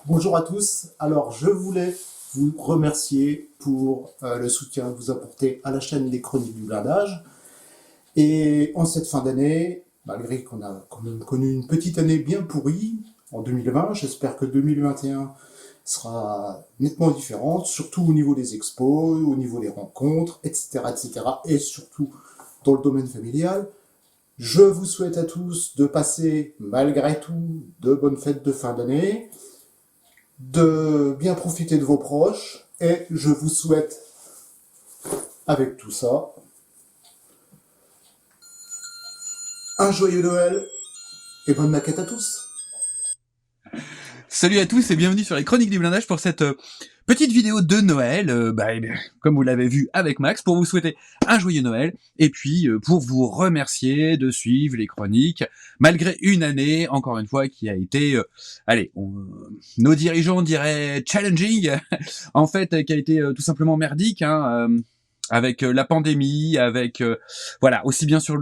Bonjour à tous. Alors, je voulais vous remercier pour le soutien que vous apportez à la chaîne des Chroniques du Blindage. Et en cette fin d'année, malgré qu'on a quand même connu une petite année bien pourrie en 2020, j'espère que 2021 sera nettement différente, surtout au niveau des expos, au niveau des rencontres, etc., etc., et surtout dans le domaine familial. Je vous souhaite à tous de passer, malgré tout, de bonnes fêtes de fin d'année, de bien profiter de vos proches, et je vous souhaite, avec tout ça, un joyeux Noël et bonne maquette à tous. Salut à tous et bienvenue sur les Chroniques du Blindage pour cette petite vidéo de Noël, comme vous l'avez vu avec Max, pour vous souhaiter un joyeux Noël et puis pour vous remercier de suivre les chroniques, malgré une année, encore une fois, qui a été, nos dirigeants diraient challenging, en fait, qui a été tout simplement merdique, avec la pandémie, avec voilà, aussi bien sur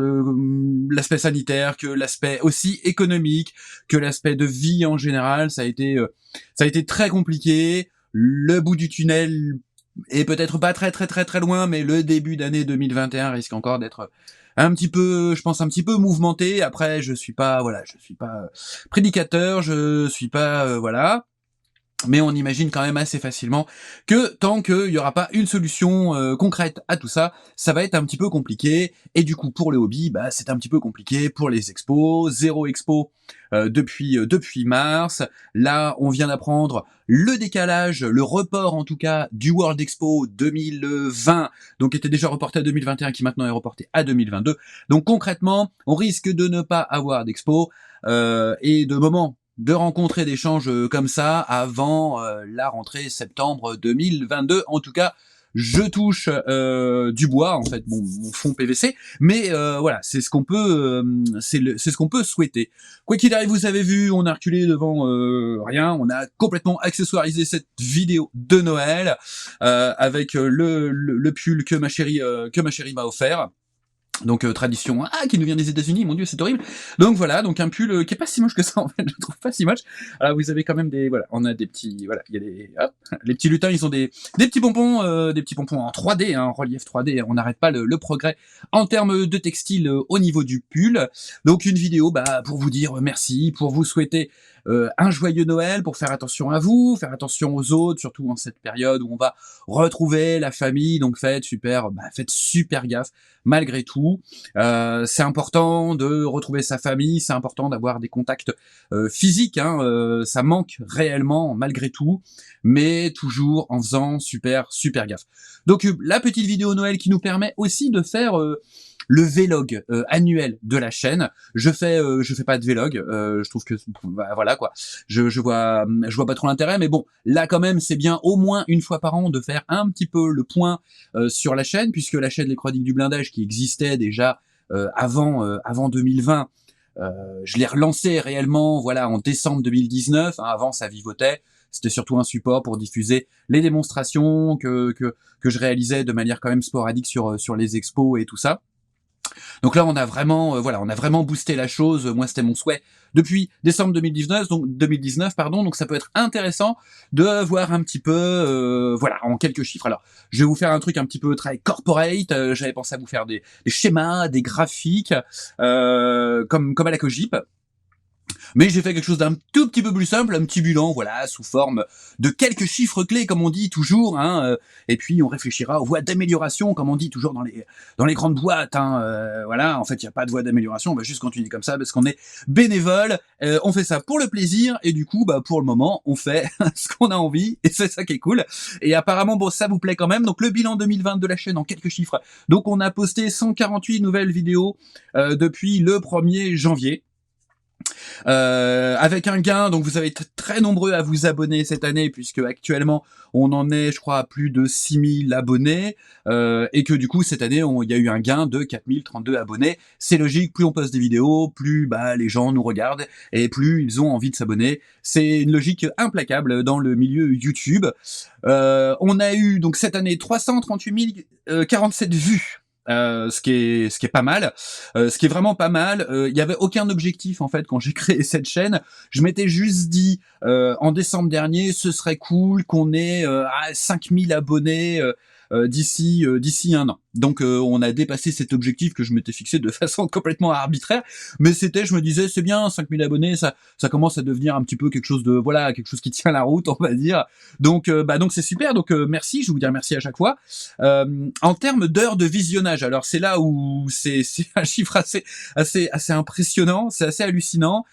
l'aspect sanitaire que l'aspect aussi économique, que l'aspect de vie en général. Ça a été très compliqué. Le bout du tunnel est peut-être pas très loin, mais le début d'année 2021 risque encore d'être un petit peu, je pense, un petit peu mouvementé. Après, je suis pas prédicateur, je suis pas voilà. Mais on imagine quand même assez facilement que tant qu'il n'y aura pas une solution concrète à tout ça, ça va être un petit peu compliqué. Et du coup, pour le hobby, c'est un petit peu compliqué pour les expos. Zéro expo depuis mars. Là, on vient d'apprendre le décalage, le report en tout cas, du World Expo 2020, donc qui était déjà reporté à 2021, qui maintenant est reporté à 2022. Donc concrètement, on risque de ne pas avoir d'expo et de moment de rencontrer d'échanges comme ça avant la rentrée septembre 2022. En tout cas, je touche du bois, en fait, mon fond PVC, mais voilà, c'est ce qu'on peut, c'est ce qu'on peut souhaiter. Quoi qu'il arrive, vous avez vu, on a reculé devant rien, on a complètement accessoirisé cette vidéo de Noël avec le pull que ma chérie m'a offert. Donc tradition qui nous vient des États-Unis, mon dieu, c'est horrible. Donc voilà, donc un pull qui est pas si moche que ça en fait, je trouve pas si moche. Alors vous avez quand même on a des petits, voilà, il y a les petits lutins, ils ont des petits pompons en 3D, en relief 3D. On n'arrête pas le progrès en termes de textile au niveau du pull. Donc une vidéo, pour vous dire merci, pour vous souhaiter un joyeux Noël, pour faire attention à vous, faire attention aux autres, surtout en cette période où on va retrouver la famille. Donc faites super gaffe malgré tout. C'est important de retrouver sa famille, c'est important d'avoir des contacts physiques, ça manque réellement malgré tout, mais toujours en faisant super gaffe. Donc la petite vidéo Noël qui nous permet aussi de faire le vlog annuel de la chaîne. Je fais pas de vlog, je trouve que voilà quoi. Je vois pas trop l'intérêt, mais bon, là quand même c'est bien au moins une fois par an de faire un petit peu le point sur la chaîne, puisque la chaîne Les Chroniques du Blindage qui existait déjà avant 2020, je l'ai relancé réellement voilà en décembre 2019. Avant ça vivotait. C'était surtout un support pour diffuser les démonstrations que je réalisais de manière quand même sporadique sur les expos et tout ça. Donc là, on a vraiment boosté la chose. Moi, c'était mon souhait depuis décembre 2019, donc ça peut être intéressant de voir un petit peu, en quelques chiffres. Alors, je vais vous faire un truc un petit peu très corporate. J'avais pensé à vous faire des schémas, des graphiques, comme à la Cogip. Mais j'ai fait quelque chose d'un tout petit peu plus simple, un petit bilan, voilà, sous forme de quelques chiffres clés, comme on dit toujours, et puis on réfléchira aux voies d'amélioration, comme on dit toujours dans les grandes boîtes, voilà. En fait, il n'y a pas de voie d'amélioration, on va juste continuer comme ça parce qu'on est bénévole, on fait ça pour le plaisir, et du coup, pour le moment, on fait ce qu'on a envie, et c'est ça qui est cool. Et apparemment, ça vous plaît quand même. Donc le bilan 2020 de la chaîne en quelques chiffres. Donc on a posté 148 nouvelles vidéos depuis le 1er janvier. Avec un gain, donc vous avez été très nombreux à vous abonner cette année, puisque actuellement on en est, je crois, à plus de 6000 abonnés, et que du coup cette année il y a eu un gain de 4032 abonnés. C'est logique, plus on poste des vidéos, plus les gens nous regardent et plus ils ont envie de s'abonner. C'est une logique implacable dans le milieu YouTube. On a eu donc cette année 338 047 vues ce qui est pas mal. Ce qui est vraiment pas mal, il y avait aucun objectif en fait quand j'ai créé cette chaîne. Je m'étais juste dit en décembre dernier, ce serait cool qu'on ait 5000 abonnés d'ici 1 an. Donc on a dépassé cet objectif que je m'étais fixé de façon complètement arbitraire, mais je me disais c'est bien, 5000 abonnés, ça commence à devenir un petit peu quelque chose de voilà, quelque chose qui tient la route, on va dire. Donc donc c'est super. Donc merci, je vais vous dire merci à chaque fois. En termes d'heures de visionnage, alors c'est là où c'est un chiffre assez impressionnant, c'est assez hallucinant.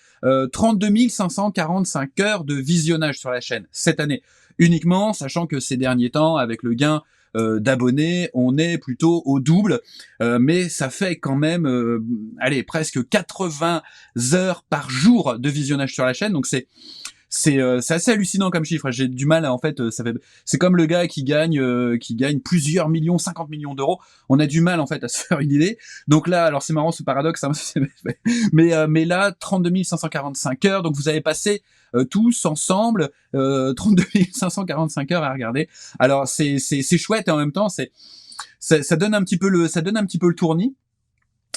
32 545 heures de visionnage sur la chaîne cette année uniquement, sachant que ces derniers temps, avec le gain d'abonnés, on est plutôt au double, mais ça fait quand même, allez, presque 80 heures par jour de visionnage sur la chaîne, donc c'est assez hallucinant comme chiffre. J'ai du mal à, en fait, c'est comme le gars qui gagne plusieurs millions, 50 millions d'euros. On a du mal en fait à se faire une idée. Donc là, alors c'est marrant ce paradoxe, hein, mais là 32 545 heures. Donc vous avez passé tous ensemble 32 545 heures à regarder. Alors c'est chouette et en même temps ça donne un petit peu le tournis.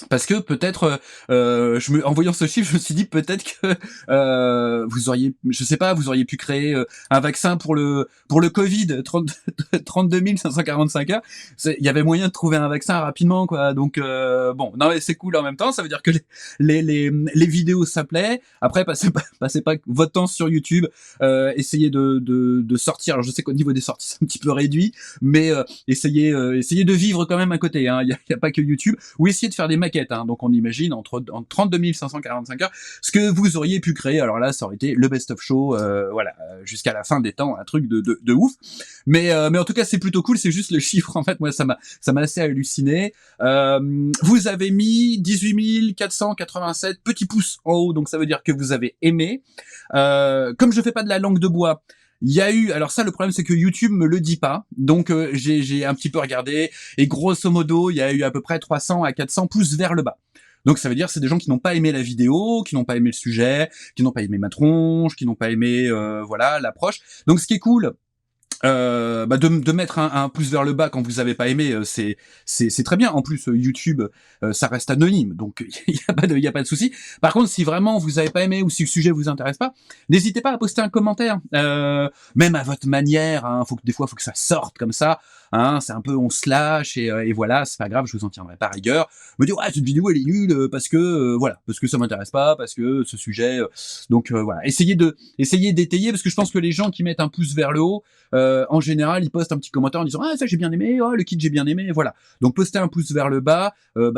Parce que peut-être, en voyant ce chiffre, je me suis dit peut-être que vous auriez pu créer un vaccin pour le Covid, 32 545 heures. Il y avait moyen de trouver un vaccin rapidement, quoi. Donc bon, non mais c'est cool en même temps. Ça veut dire que les vidéos ça plaît. Après, passez pas votre temps sur YouTube. Essayez de sortir. Alors je sais qu'au niveau des sorties c'est un petit peu réduit, mais essayez de vivre quand même à côté. Hein. Il y a pas que YouTube. Ou essayez de faire des maquettes, hein. Donc on imagine en 32 545 heures ce que vous auriez pu créer. Alors là, ça aurait été le best of show, voilà, jusqu'à la fin des temps, un truc de ouf. Mais en tout cas, c'est plutôt cool. C'est juste le chiffre. En fait, moi, ça m'a assez halluciné. Vous avez mis 18 487 petits pouces en haut, donc ça veut dire que vous avez aimé. Comme je fais pas de la langue de bois. Il y a eu, alors ça le problème c'est que YouTube me le dit pas, donc j'ai un petit peu regardé, et grosso modo il y a eu à peu près 300 à 400 pouces vers le bas. Donc ça veut dire c'est des gens qui n'ont pas aimé la vidéo, qui n'ont pas aimé le sujet, qui n'ont pas aimé ma tronche, qui n'ont pas aimé voilà l'approche. Donc ce qui est cool, de mettre un pouce vers le bas quand vous avez pas aimé, c'est très bien. En plus YouTube ça reste anonyme, donc il y a pas de souci. Par contre, si vraiment vous avez pas aimé ou si le sujet vous intéresse pas, n'hésitez pas à poster un commentaire, même à votre manière, hein. Des fois faut que ça sorte comme ça, hein. C'est un peu on se lâche et voilà, c'est pas grave, je vous en tiendrai pas rigueur. Me dire cette vidéo elle est nulle parce que voilà, parce que ça m'intéresse pas, parce que ce sujet donc voilà, essayez d'étayer, parce que je pense que les gens qui mettent un pouce vers le haut, en général, ils postent un petit commentaire en disant ah ça j'ai bien aimé, oh le kit j'ai bien aimé, voilà. Donc poster un pouce vers le bas,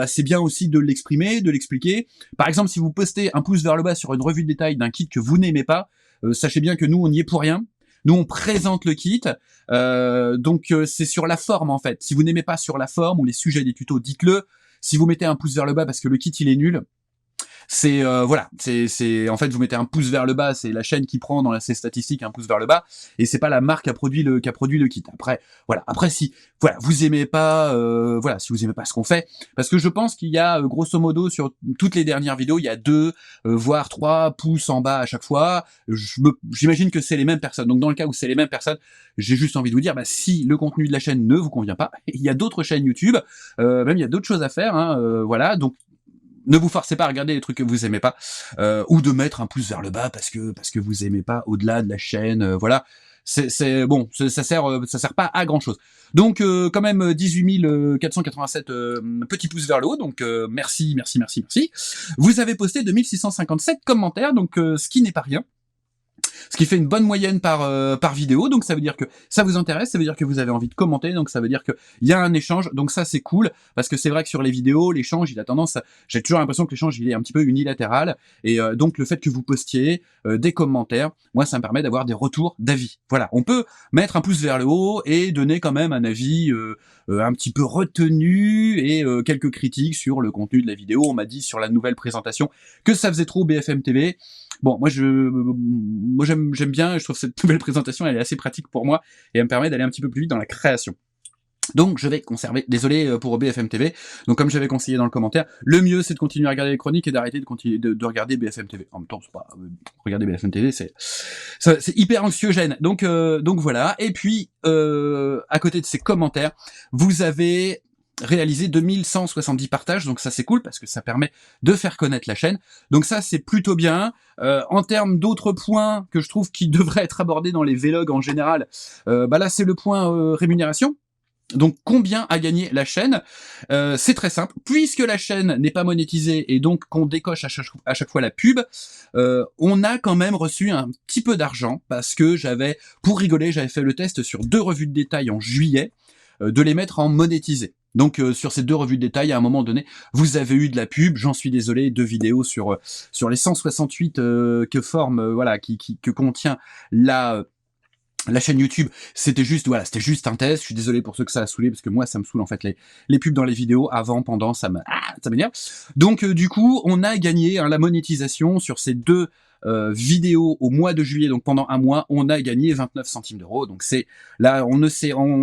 c'est bien aussi de l'exprimer, de l'expliquer. Par exemple, si vous postez un pouce vers le bas sur une revue de détail d'un kit que vous n'aimez pas, sachez bien que nous on n'y est pour rien. Nous on présente le kit, donc c'est sur la forme en fait. Si vous n'aimez pas sur la forme ou les sujets des tutos, dites-le. Si vous mettez un pouce vers le bas parce que le kit il est nul, c'est voilà, c'est en fait vous mettez un pouce vers le bas, c'est la chaîne qui prend dans ses statistiques un pouce vers le bas, et c'est pas la marque qui a produit le kit. Après voilà, si voilà vous aimez pas voilà, si vous aimez pas ce qu'on fait, parce que je pense qu'il y a grosso modo sur toutes les dernières vidéos il y a 2 voire 3 pouces en bas à chaque fois. J'imagine que c'est les mêmes personnes. Donc dans le cas où c'est les mêmes personnes, j'ai juste envie de vous dire si le contenu de la chaîne ne vous convient pas, il y a d'autres chaînes YouTube, même il y a d'autres choses à faire, hein, voilà. Donc ne vous forcez pas à regarder les trucs que vous aimez pas, ou de mettre un pouce vers le bas parce que vous aimez pas au-delà de la chaîne, voilà. C'est bon, ça sert pas à grand chose. Donc quand même 18 487 petits pouces vers le haut, donc merci. Vous avez posté 2657 commentaires, donc ce qui n'est pas rien. Ce qui fait une bonne moyenne par vidéo, donc ça veut dire que ça vous intéresse, ça veut dire que vous avez envie de commenter, donc ça veut dire que il y a un échange, donc ça c'est cool, parce que c'est vrai que sur les vidéos, l'échange il a tendance j'ai toujours l'impression que l'échange il est un petit peu unilatéral, et donc le fait que vous postiez des commentaires, moi ça me permet d'avoir des retours d'avis. Voilà, on peut mettre un pouce vers le haut et donner quand même un avis un petit peu retenu et quelques critiques sur le contenu de la vidéo. On m'a dit sur la nouvelle présentation que ça faisait trop BFM TV. Bon, moi j'aime bien, je trouve cette nouvelle présentation elle est assez pratique pour moi et elle me permet d'aller un petit peu plus vite dans la création. Donc je vais conserver, désolé pour BFM TV, donc comme j'avais conseillé dans le commentaire, le mieux c'est de continuer à regarder les chroniques et d'arrêter de continuer de regarder BFM TV. En même temps, c'est pas regarder BFM TV, c'est hyper anxiogène. Donc voilà, et puis à côté de ces commentaires, vous avez réalisé 2170 partages, donc ça c'est cool parce que ça permet de faire connaître la chaîne. Donc ça c'est plutôt bien. En termes d'autres points que je trouve qui devraient être abordés dans les vlogs en général, bah là c'est le point rémunération. Donc combien a gagné la chaîne? C'est très simple, puisque la chaîne n'est pas monétisée et donc qu'on décoche à chaque fois la pub, on a quand même reçu un petit peu d'argent parce que pour rigoler, j'avais fait le test sur 2 revues de détail en juillet, de les mettre en monétisé. Donc sur ces 2 revues de détail, à un moment donné, vous avez eu de la pub. J'en suis désolé. 2 vidéos sur les 168 que forme que contient la chaîne YouTube, c'était juste un test. Je suis désolé pour ceux que ça a saoulé parce que moi ça me saoule en fait les pubs dans les vidéos avant, pendant, ça m'énerve. Donc du coup, on a gagné la monétisation sur ces 2 vidéos au mois de juillet, donc pendant un mois, on a gagné 29 centimes d'euros. Donc c'est là, on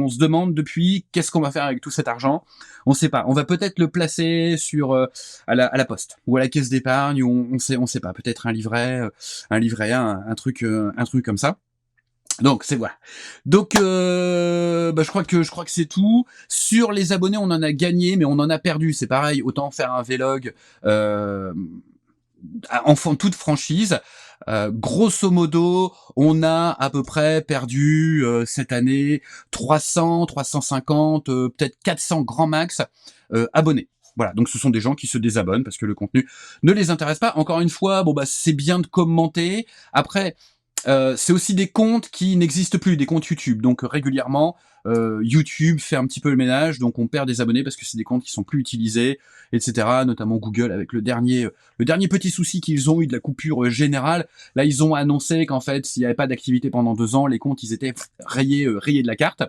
se demande depuis qu'est-ce qu'on va faire avec tout cet argent. On sait pas. On va peut-être le placer sur à la poste ou à la caisse d'épargne, ou on sait pas. Peut-être un livret A, un truc comme ça. Donc c'est voilà. Donc je crois que c'est tout. Sur les abonnés, on en a gagné, mais on en a perdu. C'est pareil, autant faire un vlog en toute franchise. Grosso modo, on a à peu près perdu cette année 300, 350, peut-être 400 grand max abonnés. Voilà, donc ce sont des gens qui se désabonnent parce que le contenu ne les intéresse pas. Encore une fois, c'est bien de commenter. Après, c'est aussi des comptes qui n'existent plus, des comptes YouTube. Donc régulièrement, YouTube fait un petit peu le ménage, donc on perd des abonnés parce que c'est des comptes qui sont plus utilisés, etc. Notamment Google avec le dernier petit souci qu'ils ont eu de la coupure générale. Là, ils ont annoncé qu'en fait, s'il n'y avait pas d'activité pendant 2 ans, les comptes ils étaient rayés de la carte.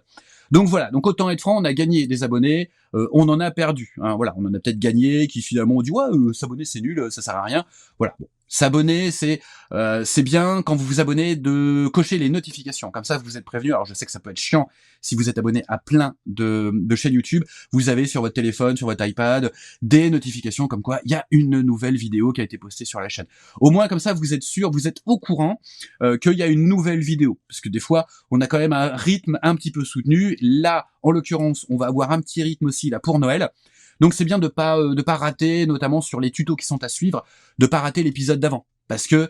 Donc voilà, donc autant être franc, on a gagné des abonnés, on en a perdu. Hein, voilà, on en a peut-être gagné qui finalement ont dit ouais, s'abonner c'est nul, ça sert à rien. Voilà. Bon. S'abonner, c'est bien quand vous vous abonnez de cocher les notifications. Comme ça, vous êtes prévenu. Alors, je sais que ça peut être chiant si vous êtes abonné à plein de chaînes YouTube. Vous avez sur votre téléphone, sur votre iPad, des notifications comme quoi il y a une nouvelle vidéo qui a été postée sur la chaîne. Au moins, comme ça, vous êtes sûr, vous êtes au courant qu'il y a une nouvelle vidéo. Parce que des fois, on a quand même un rythme un petit peu soutenu. Là, en l'occurrence, on va avoir un petit rythme aussi là pour Noël. Donc c'est bien de pas rater, notamment sur les tutos qui sont à suivre, de pas rater l'épisode d'avant. Parce que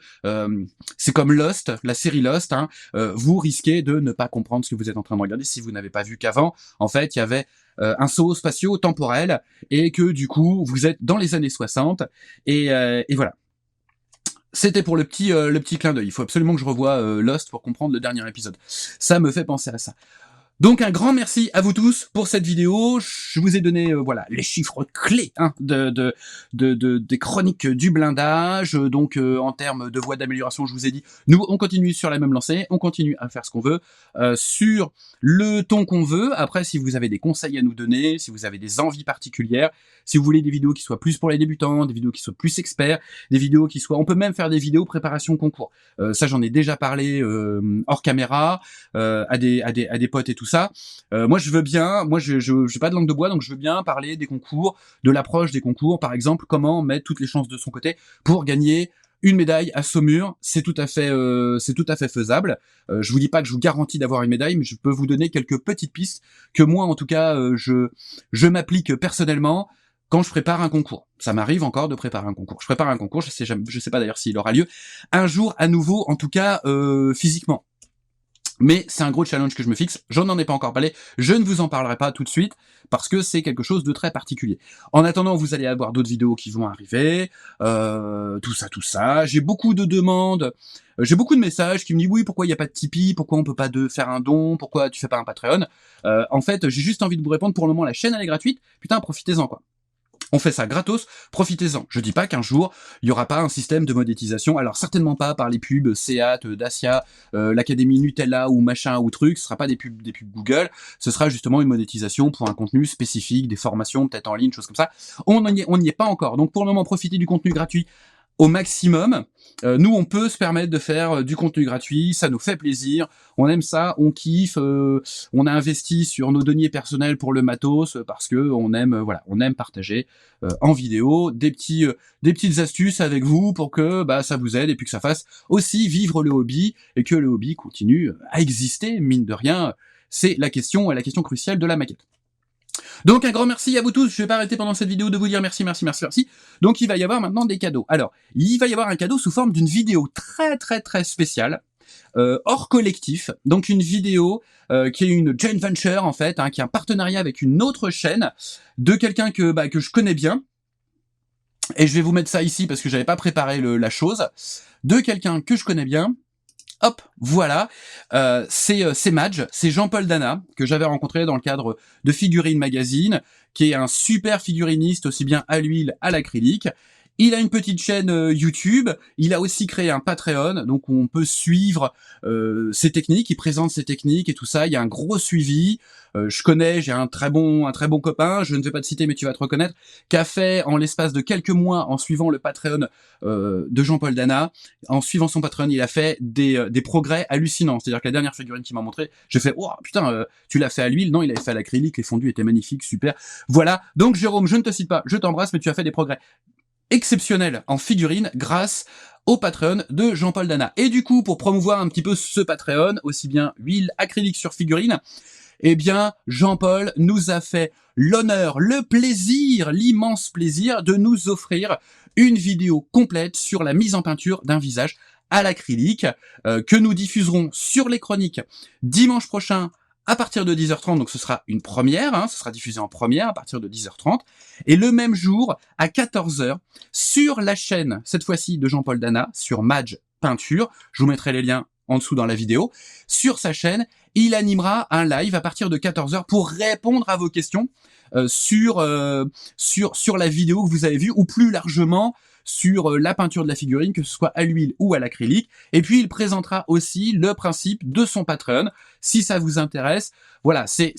c'est comme Lost, la série Lost, hein, vous risquez de ne pas comprendre ce que vous êtes en train de regarder si vous n'avez pas vu qu'avant, en fait, il y avait un saut spatio-temporel, et que du coup, vous êtes dans les années 60, et voilà. C'était pour le petit clin d'œil. Il faut absolument que je revoie Lost pour comprendre le dernier épisode. Ça me fait penser à ça. Donc un grand merci à vous tous pour cette vidéo. Je vous ai donné les chiffres clés des chroniques du blindage. Donc en termes de voie d'amélioration, je vous ai dit, nous on continue sur la même lancée, on continue à faire ce qu'on veut sur le ton qu'on veut. Après, si vous avez des conseils à nous donner, si vous avez des envies particulières, si vous voulez des vidéos qui soient plus pour les débutants, des vidéos qui soient plus experts, des vidéos qui soient, on peut même faire des vidéos préparation concours. Ça j'en ai déjà parlé hors caméra à des potes et tout ça. Moi je veux bien, moi je j'ai pas de langue de bois, donc je veux bien parler des concours, de l'approche des concours, par exemple comment mettre toutes les chances de son côté pour gagner une médaille à Saumur. C'est tout à fait faisable. Je vous dis pas que je vous garantis d'avoir une médaille, mais je peux vous donner quelques petites pistes que moi en tout cas je m'applique personnellement quand je prépare un concours. Ça m'arrive encore de préparer un concours. Je prépare un concours, je sais pas d'ailleurs s'il aura lieu un jour à nouveau, en tout cas physiquement. Mais c'est un gros challenge que je me fixe, j'en ai pas encore parlé, je ne vous en parlerai pas tout de suite, parce que c'est quelque chose de très particulier. En attendant, vous allez avoir d'autres vidéos qui vont arriver, tout ça. J'ai beaucoup de demandes, j'ai beaucoup de messages qui me disent oui, pourquoi il n'y a pas de Tipeee, pourquoi on peut pas faire un don, pourquoi tu fais pas un Patreon. En fait, j'ai juste envie de vous répondre, pour le moment la chaîne elle est gratuite, putain profitez-en quoi. On fait ça gratos, profitez-en. Je dis pas qu'un jour, il y aura pas un système de monétisation, alors certainement pas par les pubs Seat, Dacia, l'Académie Nutella ou machin ou truc, ce sera pas des pubs Google, ce sera justement une monétisation pour un contenu spécifique, des formations peut-être en ligne, choses comme ça. On n'y est pas encore, donc pour le moment, profitez du contenu gratuit au maximum. Nous, on peut se permettre de faire du contenu gratuit, ça nous fait plaisir, on aime ça, on kiffe, on a investi sur nos deniers personnels pour le matos parce que on aime partager en vidéo des petites astuces avec vous pour que ça vous aide et puis que ça fasse aussi vivre le hobby et que le hobby continue à exister, mine de rien. C'est la question cruciale de la maquette. Donc un grand merci à vous tous, je vais pas arrêter pendant cette vidéo de vous dire merci, merci, merci, merci. Donc il va y avoir maintenant des cadeaux. Alors, il va y avoir un cadeau sous forme d'une vidéo très très très spéciale, hors collectif, donc une vidéo qui est une joint venture en fait, hein, qui est un partenariat avec une autre chaîne de quelqu'un que je connais bien, et je vais vous mettre ça ici parce que j'avais pas préparé la chose, de quelqu'un que je connais bien. Hop, voilà, c'est Madge, c'est Jean-Paul Dana, que j'avais rencontré dans le cadre de Figurine Magazine, qui est un super figuriniste, aussi bien à l'huile, à l'acrylique. Il a une petite chaîne YouTube, il a aussi créé un Patreon, donc on peut suivre ses techniques, il présente ses techniques et tout ça, il y a un gros suivi. Je connais, j'ai un très bon copain, je ne vais pas te citer mais tu vas te reconnaître, qui a fait en l'espace de quelques mois, en suivant le Patreon de Jean-Paul Dana, en suivant son Patreon, il a fait des progrès hallucinants. C'est-à-dire que la dernière figurine qu'il m'a montré, j'ai fait « Oh putain, tu l'as fait à l'huile ?» Non, il avait fait à l'acrylique, les fondus étaient magnifiques, super. Voilà, donc Jérôme, je ne te cite pas, je t'embrasse, mais tu as fait des progrès exceptionnel en figurine grâce au Patreon de Jean-Paul Dana. Et du coup, pour promouvoir un petit peu ce Patreon, aussi bien huile, acrylique sur figurine, eh bien, Jean-Paul nous a fait l'honneur, le plaisir, l'immense plaisir de nous offrir une vidéo complète sur la mise en peinture d'un visage à l'acrylique, que nous diffuserons sur les chroniques dimanche prochain à partir de 10h30, donc ce sera une première, hein, ce sera diffusé en première à partir de 10h30, et le même jour, à 14h, sur la chaîne, cette fois-ci de Jean-Paul Dana, sur Madge Peinture, je vous mettrai les liens en dessous dans la vidéo, sur sa chaîne, il animera un live à partir de 14h pour répondre à vos questions sur la vidéo que vous avez vue, ou plus largement, sur la peinture de la figurine, que ce soit à l'huile ou à l'acrylique. Et puis il présentera aussi le principe de son Patreon, si ça vous intéresse. Voilà, c'est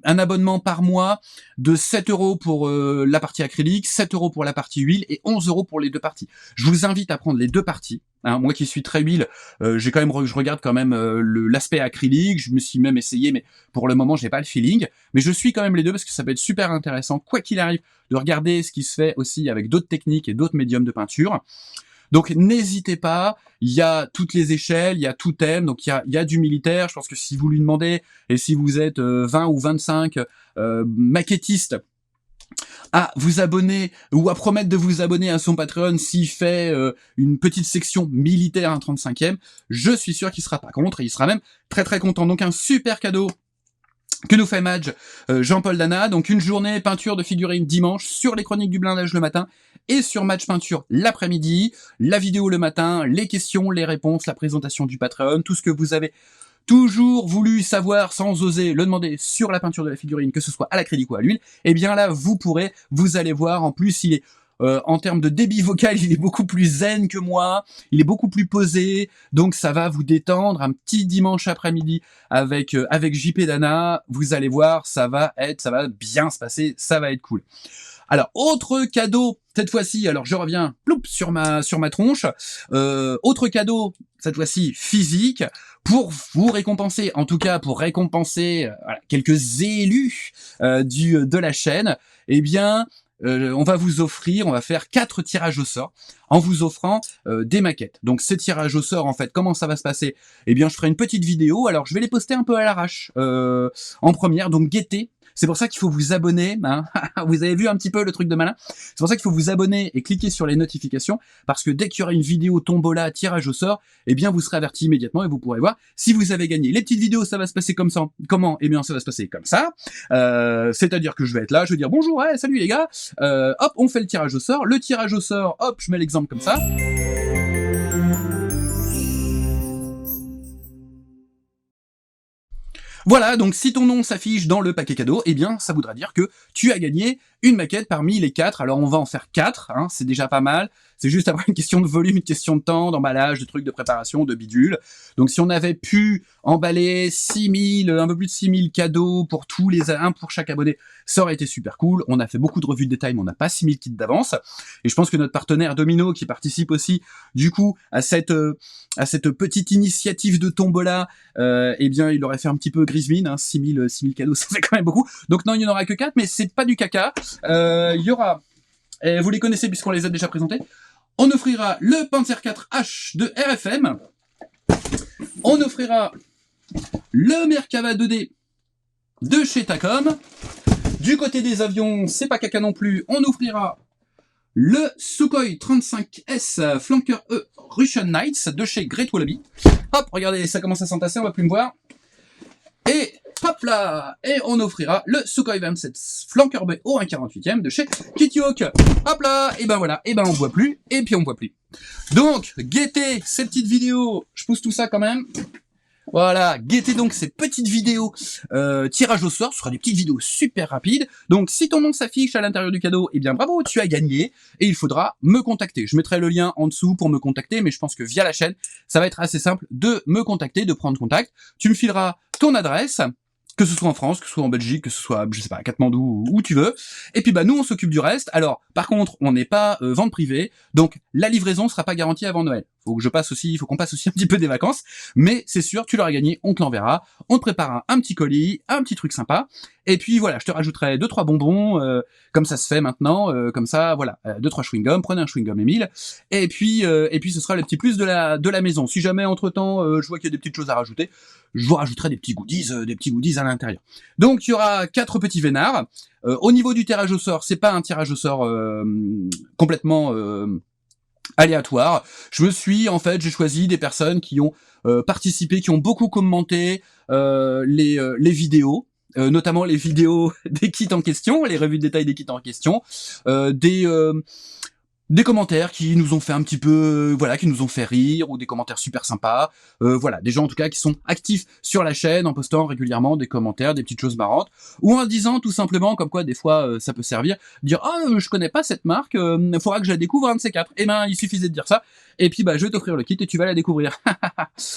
un abonnement par mois de 7€ pour la partie acrylique, 7€ pour la partie huile et 11€ pour les deux parties. Je vous invite à prendre les deux parties. Hein, moi qui suis très huile, je regarde quand même l'aspect acrylique, je me suis même essayé, mais pour le moment j'ai pas le feeling. Mais je suis quand même les deux parce que ça peut être super intéressant, quoi qu'il arrive, de regarder ce qui se fait aussi avec d'autres techniques et d'autres médiums de peinture. Donc n'hésitez pas, il y a toutes les échelles, il y a tout thème, donc il y a du militaire. Je pense que si vous lui demandez, et si vous êtes 20 ou 25 maquettistes, à vous abonner ou à promettre de vous abonner à son Patreon s'il fait une petite section militaire, un 35e, je suis sûr qu'il sera pas contre et il sera même très très content. Donc un super cadeau que nous fait Madge, Jean-Paul Dana, donc une journée peinture de figurines dimanche sur les chroniques du blindage le matin et sur Madge Peinture l'après-midi, la vidéo le matin, les questions, les réponses, la présentation du Patreon, tout ce que vous avez toujours voulu savoir sans oser le demander sur la peinture de la figurine, que ce soit à l'acrylique ou à l'huile, et bien là vous allez voir, en plus il est en termes de débit vocal, il est beaucoup plus zen que moi, il est beaucoup plus posé, donc ça va vous détendre un petit dimanche après-midi avec JP Dana, vous allez voir, ça va bien se passer, ça va être cool. Alors, autre cadeau, cette fois-ci, alors je reviens ploup, sur ma tronche, autre cadeau, cette fois-ci physique, pour vous récompenser, en tout cas pour récompenser voilà, quelques élus de la chaîne, eh bien, on va faire 4 tirages au sort en vous offrant des maquettes. Donc ces tirages au sort, en fait, comment ça va se passer? Eh bien, je ferai une petite vidéo, alors je vais les poster un peu à l'arrache en première, donc guettez. C'est pour ça qu'il faut vous abonner, hein. Vous avez vu un petit peu le truc de malin. C'est pour ça qu'il faut vous abonner et cliquer sur les notifications, parce que dès qu'il y aura une vidéo tombola, tirage au sort, eh bien vous serez averti immédiatement et vous pourrez voir si vous avez gagné. Les petites vidéos, ça va se passer comme ça. Comment? Eh bien ça va se passer comme ça. C'est-à-dire que je vais être là, je vais dire bonjour, ouais, salut les gars. Hop, on fait le tirage au sort. Le tirage au sort, hop, je mets l'exemple comme ça. Voilà, donc si ton nom s'affiche dans le paquet cadeau, eh bien ça voudra dire que tu as gagné une maquette parmi les 4. Alors on va en faire 4, hein, c'est déjà pas mal. C'est juste après une question de volume, une question de temps, d'emballage, de trucs de préparation, de bidule. Donc si on avait pu emballer 6000, un peu plus de 6000 cadeaux pour tous les uns pour chaque abonné, ça aurait été super cool. On a fait beaucoup de revues de détail, mais on n'a pas 6000 kits d'avance. Et je pense que notre partenaire Domino, qui participe aussi du coup à cette petite initiative de tombola, eh bien il aurait fait un petit peu grise mine, hein, 6000 cadeaux, ça fait quand même beaucoup. Donc non, il n'y en aura que 4, mais c'est pas du caca. Il y aura, vous les connaissez puisqu'on les a déjà présentés, on offrira le Panzer IV H de RFM, on offrira le Merkava 2D de chez Takom, Du côté des avions, c'est pas caca non plus, on offrira le Sukhoi 35S Flanker E Russian Knights de chez Great Wallaby. Hop, regardez, ça commence à s'entasser, on va plus me voir. Et hop là, et on offrira le Sukhoi 27 Flanker B au 1/48e de chez Kitty Hawk. Hop là, et ben voilà, et ben on voit plus, et puis on voit plus. Donc, guettez ces petites vidéos, je pousse tout ça quand même. Voilà, guettez donc ces petites vidéos tirage au sort, ce sera des petites vidéos super rapides. Donc si ton nom s'affiche à l'intérieur du cadeau, eh bien bravo, tu as gagné et il faudra me contacter. Je mettrai le lien en dessous pour me contacter, mais je pense que via la chaîne, ça va être assez simple de me contacter, de prendre contact. Tu me fileras ton adresse, que ce soit en France, que ce soit en Belgique, que ce soit, je sais pas, à Katmandou, où tu veux. Et puis bah nous on s'occupe du reste. Alors par contre, on n'est pas vente privée, donc la livraison sera pas garantie avant Noël. Faut qu'on passe aussi un petit peu des vacances, mais c'est sûr, tu l'auras gagné, on te l'enverra, on te prépare un petit colis, un petit truc sympa, et puis voilà, je te rajouterai 2-3 bonbons, comme ça se fait maintenant, comme ça, voilà, 2-3 chewing-gums, prenez un chewing-gum Émile, et puis ce sera le petit plus de la maison. Si jamais entre-temps, je vois qu'il y a des petites choses à rajouter, je vous rajouterai des petits goodies à l'intérieur. Donc il y aura 4 petits vénards. Au niveau du tirage au sort, c'est pas un tirage au sort complètement aléatoire. J'ai choisi des personnes qui ont participé, qui ont beaucoup commenté les vidéos, notamment les vidéos des kits en question, les revues de détail des kits en question, des commentaires qui nous ont fait un petit peu, voilà, qui nous ont fait rire, ou des commentaires super sympas, voilà, des gens en tout cas qui sont actifs sur la chaîne en postant régulièrement des commentaires, des petites choses marrantes, ou en disant tout simplement, comme quoi des fois ça peut servir, dire je connais pas cette marque, faudra que je la découvre un de ces quatre. Eh ben il suffisait de dire ça, et puis bah je vais t'offrir le kit et tu vas la découvrir.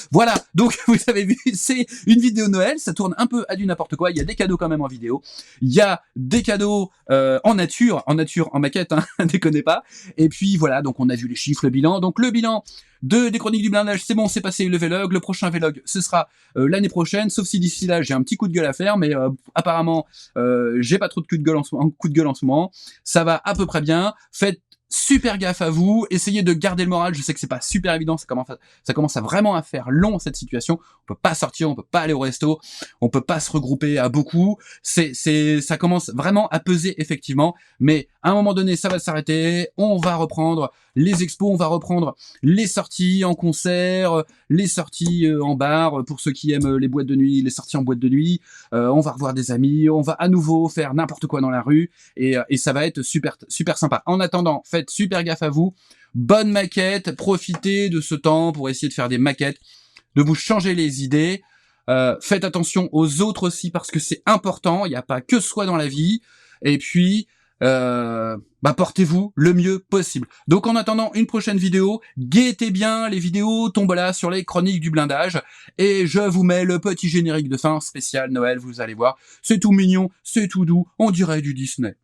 Voilà, donc vous avez vu, c'est une vidéo Noël, ça tourne un peu à du n'importe quoi, il y a des cadeaux quand même en vidéo, il y a des cadeaux en nature, en maquette, hein, déconnez pas. Et puis voilà, donc on a vu les chiffres, le bilan. Donc le bilan des chroniques du blindage, c'est bon, c'est passé le vlog. Le prochain vlog, ce sera l'année prochaine, sauf si d'ici là j'ai un petit coup de gueule à faire, mais apparemment j'ai pas trop de coup de gueule en ce moment. Ça va à peu près bien. Faites super gaffe à vous, essayez de garder le moral. Je sais que c'est pas super évident, ça commence à vraiment à faire long cette situation. On peut pas sortir, on peut pas aller au resto, on peut pas se regrouper à beaucoup. Ça commence vraiment à peser effectivement, mais à un moment donné, ça va s'arrêter. On va reprendre les expos, on va reprendre les sorties en concert, les sorties en bar pour ceux qui aiment les boîtes de nuit, les sorties en boîte de nuit. On va revoir des amis, on va à nouveau faire n'importe quoi dans la rue et ça va être super super sympa. En attendant, faites super gaffe à vous. Bonne maquette, profitez de ce temps pour essayer de faire des maquettes, de vous changer les idées. Faites attention aux autres aussi parce que c'est important. Il n'y a pas que soi dans la vie. Et puis portez-vous le mieux possible. Donc en attendant une prochaine vidéo, guettez bien les vidéos Tombola sur les chroniques du blindage et je vous mets le petit générique de fin spécial Noël, vous allez voir, c'est tout mignon, c'est tout doux, on dirait du Disney.